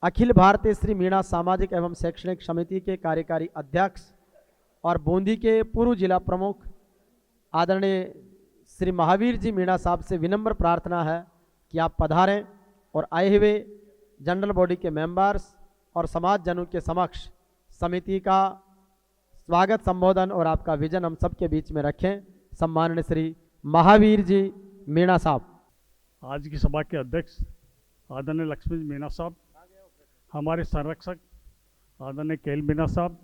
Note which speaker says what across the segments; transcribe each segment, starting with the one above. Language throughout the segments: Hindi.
Speaker 1: अखिल भारतीय श्री मीणा सामाजिक एवं शैक्षणिक समिति के कार्यकारी अध्यक्ष और बूंदी के पूर्व जिला प्रमुख आदरणीय श्री महावीर जी मीणा साहब से विनम्र प्रार्थना है कि आप पधारें और आए हुए जनरल बॉडी के मेंबर्स और समाज जनों के समक्ष समिति का स्वागत संबोधन और आपका विजन हम सबके बीच में रखें। सम्माननीय श्री महावीर जी मीणा साहब।
Speaker 2: आज की सभा के अध्यक्ष आदरणीय लक्ष्मी मीणा साहब, हमारे संरक्षक आदरणीय केएल मीणा साहब,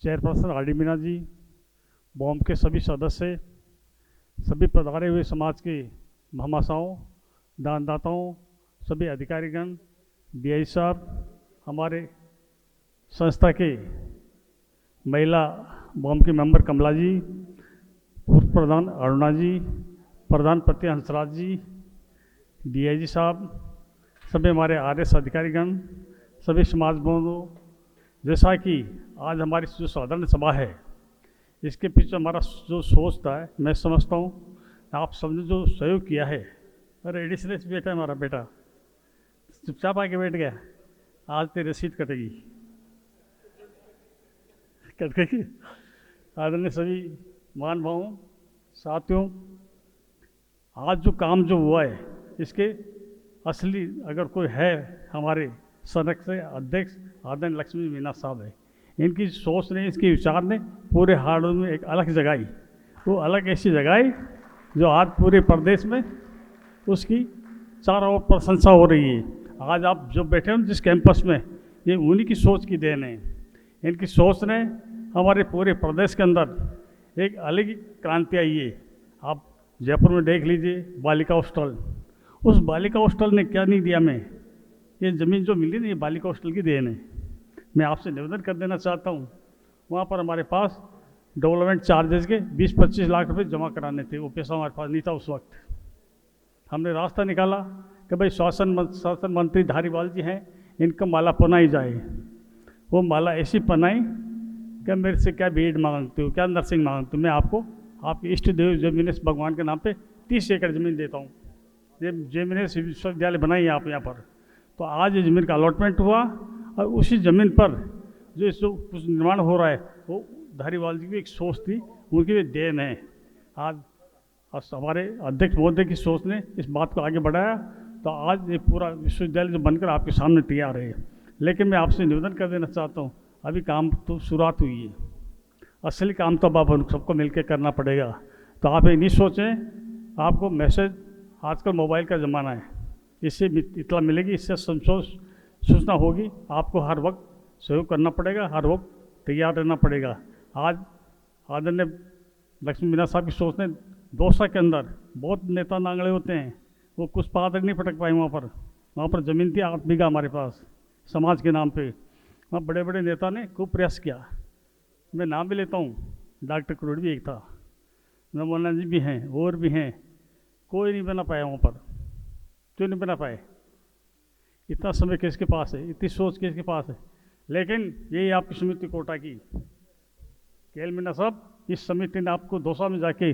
Speaker 2: चेयरपर्सन आर डी मीणा जी, बॉम के सभी सदस्य, सभी पधारे हुए समाज के महामासाओं, दानदाताओं, सभी अधिकारीगण, डीआई साहब, हमारे संस्था के महिला बॉम के मेंबर कमला जी, पूर्व प्रधान अरुणा जी, प्रधान पति हंसराज जी, डीआईजी साहब, सभी हमारे आरएस अधिकारीगण, सभी समाज बंधु। जैसा कि आज हमारी जो साधारण सभा है, इसके पीछे हमारा जो सोच था, मैं समझता हूँ आप सबने जो सहयोग किया है। अरे एडिशनल बेटा है हमारा बेटा, चुपचाप आके बैठ गया, आज तेरी रसीद कटेगी, कट गई। आदरणीय सभी मान भावों, साथियों, आज जो काम जो हुआ है, इसके असली अगर कोई है हमारे संरक्षक अध्यक्ष आदरणीय लक्ष्मी मीणा साहब है। इनकी सोच ने, इसके विचार ने पूरे हाड़ में एक अलग जगाई। वो अलग ऐसी जगाई जो आज पूरे प्रदेश में उसकी चारों ओर प्रशंसा हो रही है। आज आप जो बैठे हो जिस कैंपस में, ये उन्हीं की सोच की देन है। इनकी सोच ने हमारे पूरे प्रदेश के अंदर एक अलग ही क्रांति आई है। आप जयपुर में देख लीजिए बालिका हॉस्टल, उस बालिका हॉस्टल ने क्या नहीं दिया हमें। ये ज़मीन जो मिली ना, ये बालिका हॉस्टल की देन है। मैं आपसे निवेदन कर देना चाहता हूँ, वहाँ पर हमारे पास डेवलपमेंट चार्जेस के 20-25 लाख रुपए जमा कराने थे। वो पैसा हमारे पास नहीं था उस वक्त। हमने रास्ता निकाला कि भाई शासन मंत्री धारीवाल जी हैं, इनका माला पहनाई जाए। वो माला ऐसी पहनाई कि मेरे से क्या बीएड मांगते हो, क्या नर्सिंग मांगते हो, मैं आपको आपके इष्ट देव जमीनेश भगवान के नाम पे 30 एकड़ ज़मीन देता हूँ। ये जमीनेश विश्वविद्यालय बनाई आप यहाँ पर। तो आज ये ज़मीन का अलॉटमेंट हुआ और उसी ज़मीन पर जो कुछ निर्माण हो रहा है, वो धारीवाल जी की एक सोच थी, उनकी देन है। आज हमारे अध्यक्ष महोदय की सोच ने इस बात को आगे बढ़ाया, तो आज ये पूरा विश्वविद्यालय जो बनकर आपके सामने तैयार है। लेकिन मैं आपसे निवेदन कर देना चाहता हूँ, अभी काम तो शुरुआत हुई है, असली काम तो अब आप सबको मिलकर करना पड़ेगा। तो आप ये नहीं सोचें, आपको मैसेज, आजकल मोबाइल का ज़माना है, इससे इतला मिलेगी, इससे सूचना होगी। आपको हर वक्त सहयोग करना पड़ेगा, हर वक्त तैयार रहना पड़ेगा। आज आदरणीय लक्ष्मी मीणा साहब की सोच ने दौसा के अंदर बहुत नेता नांगड़े होते हैं, वो कुछ पादर नहीं फटक पाए। वहाँ पर ज़मीन थी 8 बीघा हमारे पास समाज के नाम पे। वहाँ बड़े बड़े नेता ने खूब प्रयास किया। मैं नाम भी लेता हूँ, डॉक्टर करोड़ भी एक था, नमोना जी भी हैं, और भी हैं। कोई नहीं बना पाया वहाँ पर। क्यों नहीं बना पाए? इतना समय किसके पास है, इतनी सोच किसके पास है? लेकिन यही आपकी समिति कोटा की केएल मीणा साहब, इस समिति ने आपको दौसा में जाके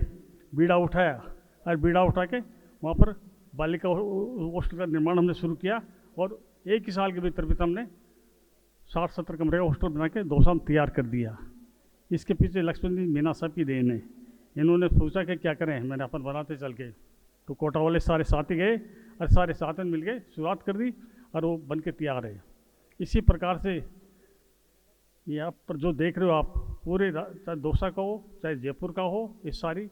Speaker 2: बीड़ा उठाया और बीड़ा उठा के वहाँ पर बालिका हॉस्टल का निर्माण हमने शुरू किया। और एक ही साल के भीतर हमने 60-70 कमरे का हॉस्टल बना के दौसा में तैयार कर दिया। इसके पीछे लक्ष्मी मीणा साहब की देन है। इन्होंने सोचा कि क्या करें, मैंने अपन बनाते चल के, तो कोटा वाले सारे साथी गए और सारे साथियों ने मिल के शुरुआत कर दी और वो बन के तैयार है। इसी प्रकार से यहाँ पर जो देख रहे हो आप, पूरे चाहे दौसा का हो चाहे जयपुर का हो, ये सारी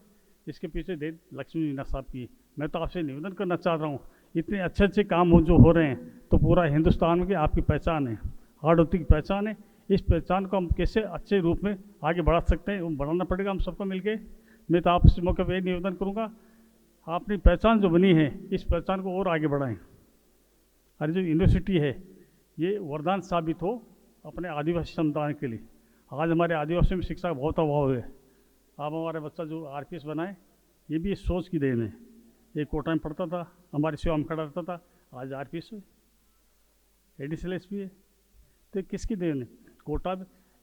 Speaker 2: इसके पीछे देन लक्ष्मी मीणा साहब की। मैं तो आपसे निवेदन करना चाह रहा हूँ, इतने अच्छे अच्छे काम जो हो रहे हैं, तो पूरा हिंदुस्तान में आपकी पहचान है, हार्डवती की पहचान है। इस पहचान को हम कैसे अच्छे रूप में आगे बढ़ा सकते हैं, वो बढ़ाना पड़ेगा हम सबको मिलके। मैं तो आप इस मौके पर निवेदन करूँगा, अपनी पहचान जो बनी है, इस पहचान को और आगे बढ़ाएं। और जो यूनिवर्सिटी है, ये वरदान साबित हो अपने आदिवासी समुदाय के लिए। आज हमारे आदिवासी में शिक्षा का बहुत अभाव है। आप हमारे बच्चा जो आरपीएस बनाए, ये भी इस सोच की देन है। ये कोटा में पढ़ता था, हमारी सेवा में खड़ा रहता था, आज आरपीएस है, एडिशनल एसपी है। तो किसकी देन है? कोटा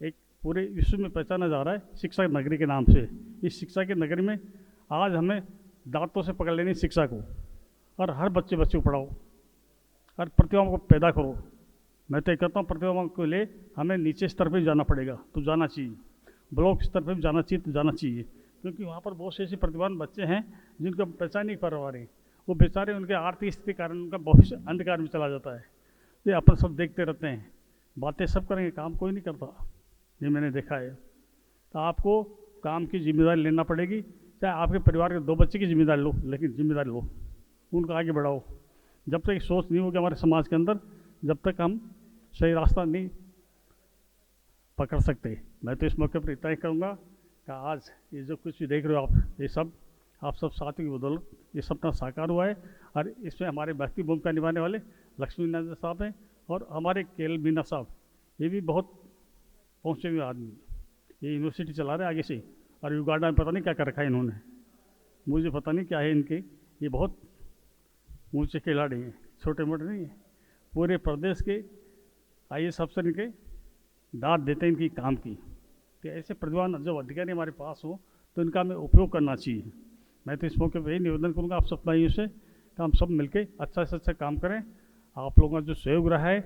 Speaker 2: एक पूरे विश्व में पहचाना जा रहा है शिक्षा नगरी के नाम से। इस शिक्षा के नगरी में आज हमें दांतों से पकड़ लेनी शिक्षा को, और हर बच्चे को पढ़ाओ। और प्रतिभाओं को पैदा करो। मैं तो ये कहता हूँ प्रतिभाओं के लिए हमें नीचे स्तर पर भी जाना पड़ेगा, तो जाना चाहिए, ब्लॉक स्तर पर भी जाना चाहिए, तो जाना चाहिए, क्योंकि वहाँ पर बहुत से ऐसे प्रतिभावान बच्चे हैं जिनको पहचान नहीं पा रहे, वो बेचारे उनके आर्थिक स्थिति के कारण उनका भविष्य अंधकार में चला जाता है। ये अपन सब देखते रहते हैं, बातें सब करेंगे, काम कोई नहीं करता, ये मैंने देखा है। तो आपको काम की जिम्मेदारी लेना पड़ेगी, चाहे आपके परिवार के 2 बच्चे की जिम्मेदारी लो, लेकिन जिम्मेदारी लो, उनको आगे बढ़ाओ। जब तक सोच नहीं होगी हमारे समाज के अंदर, जब तक हम सही रास्ता नहीं पकड़ सकते। मैं तो इस मौके पर इतना ही कहूँगा कि आज ये जो कुछ भी देख रहे हो आप, ये सब आप सब साथियों की बदौलत ये सपना साकार हुआ है। और इसमें हमारे व्यक्ति भूमिका निभाने वाले लक्ष्मी नारायण साहब हैं और हमारे केएल मीना साहब, ये भी बहुत पहुँचे हुए आदमी, ये यूनिवर्सिटी चला रहे आगे से, और युगांडा में पता नहीं क्या कर रखा है इन्होंने, मुझे पता नहीं क्या है इनके, ये बहुत ऊंचे खिलाड़ी हैं, छोटे मोटे नहीं हैं। पूरे प्रदेश के IAS अफसर इनके दाद देते हैं इनकी काम की। तो ऐसे प्रतिभावान जब अधिकारी हमारे पास हो तो इनका हमें उपयोग करना चाहिए। मैं तो इस मौके पर यही निवेदन करूँगा आप सब भाइयों से कि हम सब मिलकर अच्छा से अच्छा काम करें। आप लोगों का जो सहयोग रहा है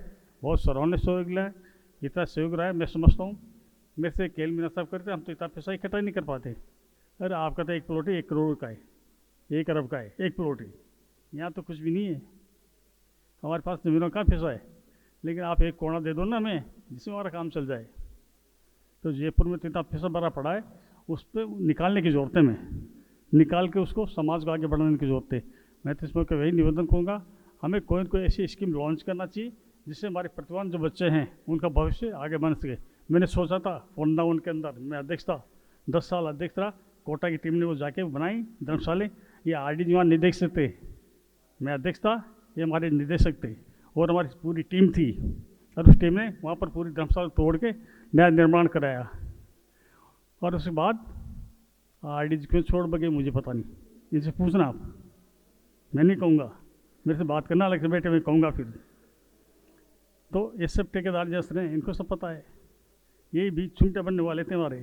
Speaker 2: बहुत सराहनीय सहयोग रहा है, इतना सहयोग रहा है, मैं समझता हूँ मेरे से केएल मीना साहब करते हम तो इतना पैसा इकट्ठा नहीं कर पाते। अरे आपका तो एक प्लॉट ही 1 करोड़ का है, 1 अरब का है एक प्लॉट ही, यहाँ तो कुछ भी नहीं है, हमारे पास ज़मीनों का पैसा है, लेकिन आप एक कोना दे दो ना हमें जिसमें हमारा काम चल जाए। तो जयपुर में इतना पैसा भरा पड़ा है, उस पर निकालने की ज़रूरत है, मैं निकाल के उसको समाज को आगे बढ़ाने की ज़रूरत है। मैं तो इसमें वही निवेदन करूँगा, हमें कोई न कोई ऐसी स्कीम लॉन्च करना चाहिए जिससे हमारे प्रतिभावान जो बच्चे हैं उनका भविष्य आगे बन सके। मैंने सोचा था वृंदावन के अंदर मैं अध्यक्ष था, 10 साल अध्यक्ष रहा, कोटा की टीम ने वो जाके बनाई धर्मशाले, ये RD वहाँ नहीं देख सकते, मैं अध्यक्ष था, ये हमारे निदेशक थे और हमारी पूरी टीम थी, और उस टीम ने वहाँ पर पूरी धर्मशाला तोड़ के नया निर्माण कराया। और उसके बाद RD क्यों छोड़ बगे मुझे पता नहीं, इनसे पूछना आप, मैं नहीं कहूँगा, मेरे से बात करना अलग से बैठे मैं कहूँगा फिर। तो ये सब ठेकेदार जैसे हैं इनको सब पता है, यही बीच छूटे बनने वाले थे हमारे।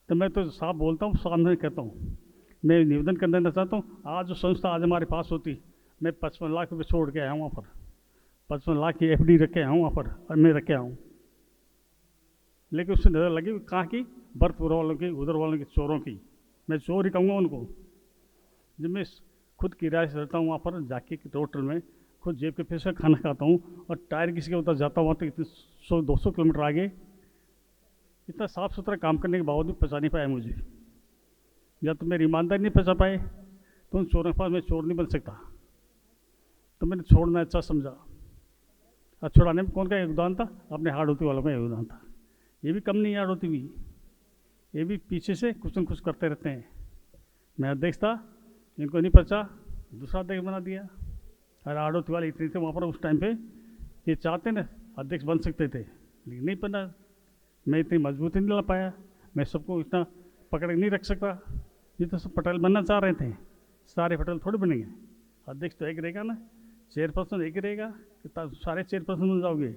Speaker 2: तो मैं तो साफ बोलता हूँ, सामने कहता हूँ, मैं निवेदन कर देना चाहता हूँ, आज जो संस्था आज हमारे पास होती, मैं 55 लाख रुपये छोड़ के आया हूँ वहाँ पर, 55 लाख की FD रखे आया हूँ वहाँ पर, और मैं रखे आया हूँ, लेकिन उससे नज़र लगी कहाँ की, बर्फपुर वालों की, उधर वालों की, चोरों की। मैं चोर ही कहूँगा उनको। जब मैं खुद किराए से रहता हूँ वहाँ पर जाके होटल में, खुद जेब के पैसे खाना खाता हूँ, और टायर किसी के उधर जाता हूँ वहाँ तक इतने 100-200 किलोमीटर आगे, इतना साफ़ सुथरा काम करने के बावजूद पचा नहीं पाया मुझे। या तो मेरी ईमानदारी नहीं पचा पाए, तो उन चोरों के पास मैं चोर नहीं बन सकता। तो मैंने छोड़ना अच्छा समझा, और छुड़ाने में कौन का योगदान था, अपने हाड़ोती वालों का योगदान था। ये भी कम नहीं हाड़ोती भी, ये भी पीछे से कुछ न कुछ करते रहते हैं। मैं अध्यक्ष था, इनको नहीं पचा, दूसरा अध्यक्ष बना दिया, और हाड़ोती वाले इतने थे वहाँ पर उस टाइम पे, ये चाहते ना अध्यक्ष बन सकते थे, लेकिन नहीं बना। मैं इतनी मजबूती नहीं ला पाया, मैं सबको इतना पकड़ नहीं रख सकता। ये तो सब पटेल बनना चाह रहे थे, सारे पटेल थोड़े बनेंगे, अध्यक्ष तो एक रहेगा ना, चेयरपर्सन एक रहेगा कि सारे चेयरपर्सन बन जाओगे।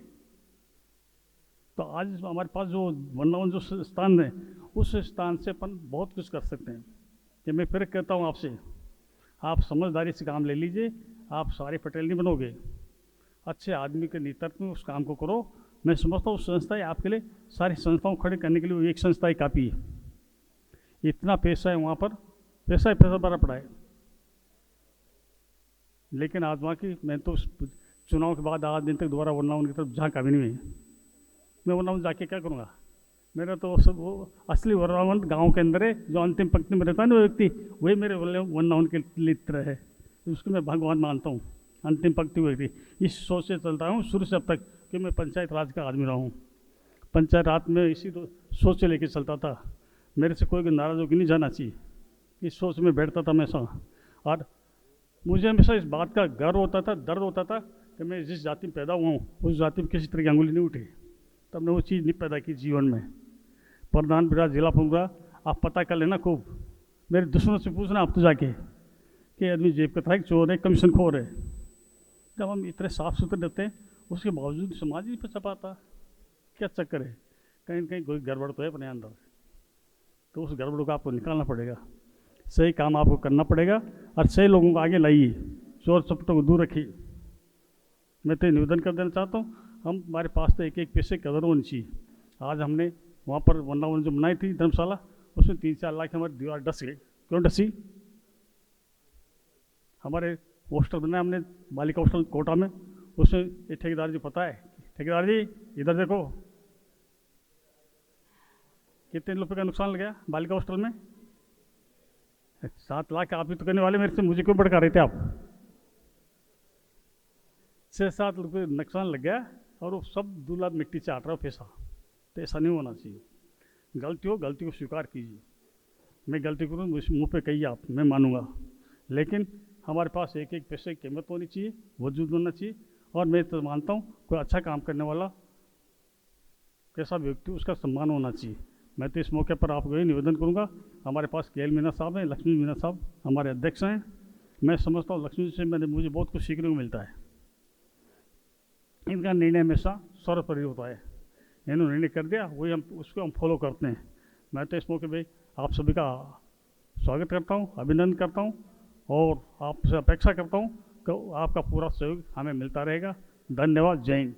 Speaker 2: तो आज हमारे पास जो वृंदावन जो स्थान है, उस स्थान से अपन बहुत कुछ कर सकते हैं। कि मैं फिर कहता हूँ आपसे, आप समझदारी से काम ले लीजिए, आप सारे पटेल नहीं बनोगे, अच्छे आदमी के नेतृत्व में उस काम को करो। मैं समझता हूँ संस्था है आपके लिए, सारी संस्थाओं खड़े करने के लिए एक संस्था ही काफ़ी है। इतना पैसा है वहाँ पर, पैसा ही पैसा भरा पड़ा है, लेकिन आज वहाँ की, मैं तो चुनाव के बाद आज दिन तक दोबारा वृंदावन की तरफ झांका भी नहीं है। मैं वृंदावन जाके क्या करूँगा, मेरा तो सब वो असली वृंदावन गांव के अंदर है, जो अंतिम पंक्ति में रहता है ना वो व्यक्ति, वही मेरे वृंदावन के मित्र है, उसको मैं भगवान मानता हूँ। अंतिम पंक्ति व्यक्ति, इस सोच से चलता हूँ शुरू से अब तक कि मैं पंचायत राज का आदमी रहा हूँ। पंचायत राज में इसी सोच से लेके चलता था, मेरे से कोई नाराज़ होकर नहीं जाना चाहिए, इस सोच में बैठता था हमेशा। और मुझे हमेशा इस बात का गर्व होता था, दर्द होता था कि मैं जिस जाति में पैदा हुआ हूँ उस जाति में किसी तरह की अंगुली नहीं उठी, तब ने वो चीज़ नहीं पैदा की जीवन में। प्रधान बिरा जिला पंगुरा, आप पता कर लेना खूब, मेरे दुश्मनों से पूछना आप तो जाके कि आदमी जेब का था, चोर है, कमीशन खोर है। जब हम इतने साफ सुथरे रहते हैं उसके बावजूद समाज नहीं पचा पाता, क्या चक्कर है, कहीं ना कहीं कोई गड़बड़ तो है अपने अंदर। तो उस गड़बड़ को आपको निकालना पड़ेगा, सही काम आपको करना पड़ेगा, और सही लोगों को आगे लाइए, चोर चपटों को दूर रखिए। मैं तो निवेदन कर देना चाहता हूँ, हम हमारे पास तो एक एक पैसे की कदर होनी चाहिए। आज हमने वहाँ पर वृंदावन जो बनाई थी धर्मशाला, उसमें 3-4 लाख हमारी दीवार डस गई। क्यों डसी? हमारे हॉस्टल बनाया हमने, बालिका हॉस्टल कोटा में, उसमें ये ठेकेदार जी पता है, ठेकेदार जी इधर देखो, कितने रुपए का नुकसान लग गया बालिका हॉस्टल में? 7 लाख आप ही तो करने वाले, मेरे से मुझे क्यों भड़का रहे थे आप? 6-7 रुपये नुकसान लग गया और वो सब दूल्हा मिट्टी चाट रहा हो पैसा। तो ऐसा नहीं होना चाहिए। गलती हो, गलती को स्वीकार कीजिए। मैं गलती करूँ, मुझे मुँह पे कहिए आप, मैं मानूंगा, लेकिन हमारे पास एक एक पैसे की कीमत होनी चाहिए, वजूद होना चाहिए। और मैं तो मानता हूँ कोई अच्छा काम करने वाला कैसा व्यक्ति, उसका सम्मान होना चाहिए। मैं तो इस मौके पर आपको यही निवेदन करूंगा। हमारे पास केएल मीना साहब हैं, लक्ष्मी मीना साहब हमारे अध्यक्ष हैं। मैं समझता हूँ लक्ष्मी जी से मुझे बहुत कुछ सीखने को मिलता है। इनका निर्णय हमेशा सर्वोपरि होता है। इन्होंने निर्णय कर दिया, वही हम उसको हम फॉलो करते हैं। मैं तो इस मौके पर आप सभी का स्वागत करता हूँ, अभिनंदन करता हूँ और आपसे अपेक्षा करता हूँ कि आपका पूरा सहयोग हमें मिलता रहेगा। धन्यवाद। जय हिंद।